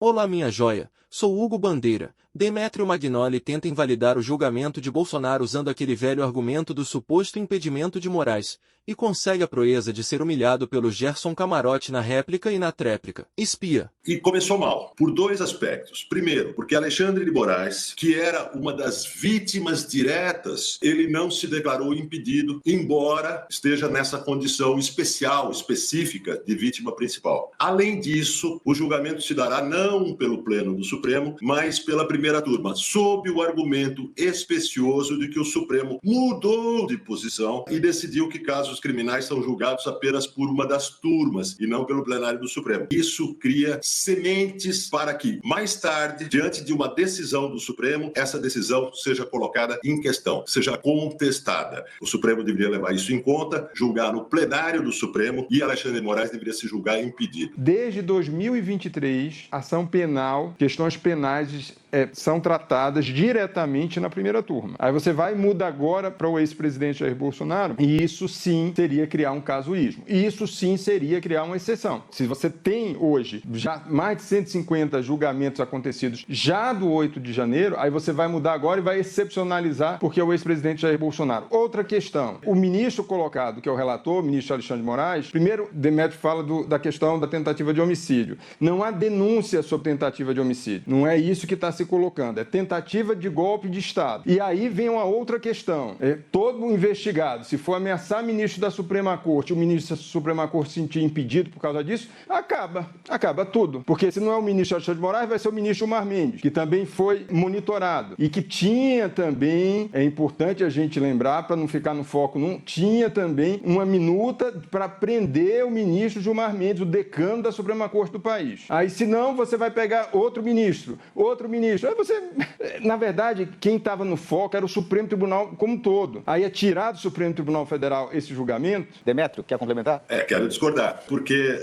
Olá, minha joia, sou Hugo Bandeira. Demétrio Magnoli tenta invalidar o julgamento de Bolsonaro usando aquele velho argumento do suposto impedimento de Moraes, e consegue a proeza de ser humilhado pelo Gerson Camarote na réplica e na tréplica. Espia. E começou mal, por dois aspectos. Primeiro, porque Alexandre de Moraes, que era uma das vítimas diretas, ele não se declarou impedido, embora esteja nessa condição especial, específica de vítima principal. Além disso, o julgamento se dará não pelo Pleno do Supremo, mas pela primeira turma, sob o argumento especioso de que o Supremo mudou de posição e decidiu que casos criminais são julgados apenas por uma das turmas e não pelo plenário do Supremo. Isso cria sementes para que, mais tarde, diante de uma decisão do Supremo, essa decisão seja colocada em questão, seja contestada. O Supremo deveria levar isso em conta, julgar no plenário do Supremo e Alexandre de Moraes deveria se julgar impedido. Desde 2023, ação penal, questões penais são tratadas diretamente na primeira turma. Aí você vai e muda agora para o ex-presidente Jair Bolsonaro, e isso sim seria criar um casuísmo. E isso sim seria criar uma exceção. Se você tem hoje já mais de 150 julgamentos acontecidos já do 8 de janeiro, aí você vai mudar agora e vai excepcionalizar porque é o ex-presidente Jair Bolsonaro. Outra questão, o ministro colocado, que é o relator, o ministro Alexandre de Moraes, primeiro, Demétrio fala da questão da tentativa de homicídio. Não há denúncia sobre tentativa de homicídio. Não é isso que está se colocando, é tentativa de golpe de Estado. E aí vem uma outra questão. Todo investigado, se for ameaçar ministro da Suprema Corte, o ministro da Suprema Corte se sentir impedido por causa disso, acaba tudo. Porque se não é o ministro Alexandre de Moraes, vai ser o ministro Gilmar Mendes, que também foi monitorado. E que tinha também, é importante a gente lembrar, para não ficar no foco, tinha também uma minuta para prender o ministro Gilmar Mendes, o decano da Suprema Corte do país. Aí, se não, você vai pegar outro ministro. Aí você, na verdade, quem estava no foco era o Supremo Tribunal como um todo. Aí é tirar do Supremo Tribunal Federal esse julgamento. Demétrio, quer complementar? Quero discordar, porque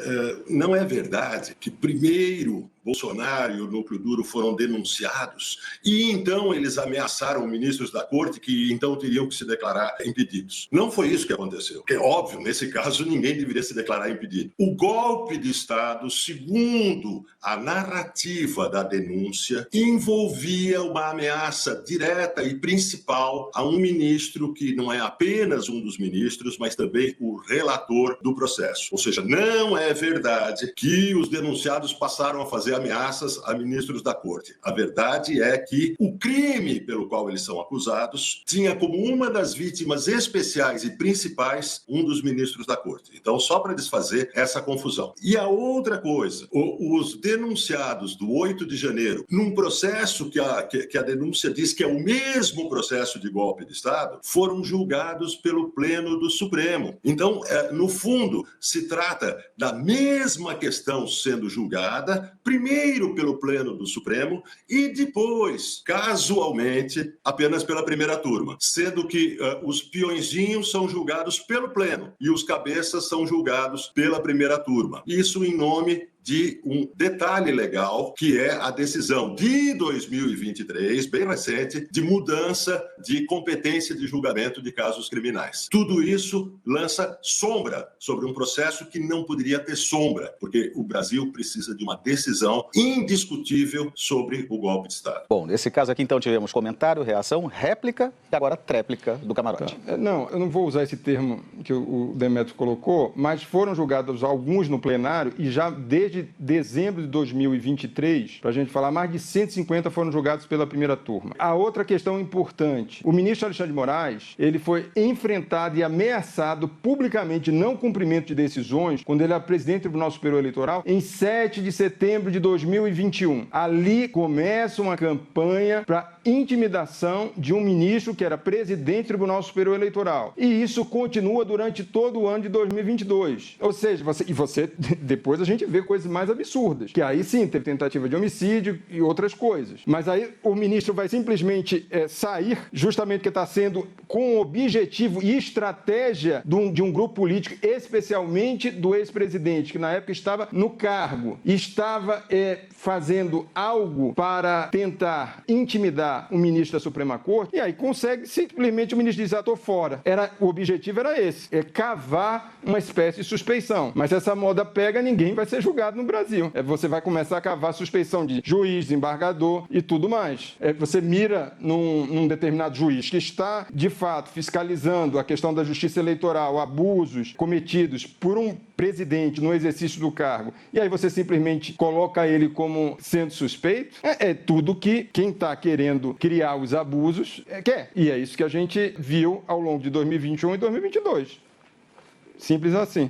não é verdade que primeiro Bolsonaro e o Núcleo Duro foram denunciados e então eles ameaçaram ministros da corte que então teriam que se declarar impedidos. Não foi isso que aconteceu. Porque, óbvio, nesse caso, ninguém deveria se declarar impedido. O golpe de Estado, segundo a narrativa da denúncia, envolvia uma ameaça direta e principal a um ministro que não é apenas um dos ministros, mas também o relator do processo. Ou seja, não é verdade que os denunciados passaram a fazer ameaças a ministros da corte. A verdade é que o crime pelo qual eles são acusados tinha como uma das vítimas especiais e principais um dos ministros da corte. Então, só para desfazer essa confusão. E a outra coisa, os denunciados do 8 de janeiro, num processo que a denúncia diz que é o mesmo processo de golpe de Estado, foram julgados pelo Pleno do Supremo. Então, no fundo, se trata da mesma questão sendo julgada, primeiro pelo Pleno do Supremo e depois, casualmente, apenas pela primeira turma, sendo que os peõezinhos são julgados pelo Pleno e os cabeças são julgados pela primeira turma. Isso em nome de um detalhe legal, que é a decisão de 2023, bem recente, de mudança de competência de julgamento de casos criminais. Tudo isso lança sombra sobre um processo que não poderia ter sombra, porque o Brasil precisa de uma decisão indiscutível sobre o golpe de Estado. Bom, nesse caso aqui, então, tivemos comentário, reação, réplica e agora tréplica do Camarote. Não, eu não vou usar esse termo que o Demétrio colocou, mas foram julgados alguns no plenário e já desde dezembro de 2023, para a gente falar, mais de 150 foram julgados pela primeira turma. A outra questão importante, o ministro Alexandre de Moraes, ele foi enfrentado e ameaçado publicamente de não cumprimento de decisões quando ele era presidente do Tribunal Superior Eleitoral em 7 de setembro de 2021. Ali começa uma campanha para intimidação de um ministro que era presidente do Tribunal Superior Eleitoral. E isso continua durante todo o ano de 2022. Ou seja, depois a gente vê coisas mais absurdas, que aí sim teve tentativa de homicídio e outras coisas. Mas aí o ministro vai simplesmente sair, justamente porque está sendo com objetivo e estratégia de um grupo político, especialmente do ex-presidente, que na época estava no cargo, estava fazendo algo para tentar intimidar o ministro da Suprema Corte, e aí consegue, simplesmente o ministro diz, estou fora. O objetivo era esse, cavar uma espécie de suspeição. Mas se essa moda pega, ninguém vai ser julgado no Brasil. Você vai começar a cavar suspeição de juiz, desembargador e tudo mais. Você mira num determinado juiz que está, de fato, fiscalizando a questão da justiça eleitoral, abusos cometidos por um presidente no exercício do cargo, e aí você simplesmente coloca ele como sendo suspeito. É tudo que quem está querendo criar os abusos quer. E é isso que a gente viu ao longo de 2021 e 2022. Simples assim.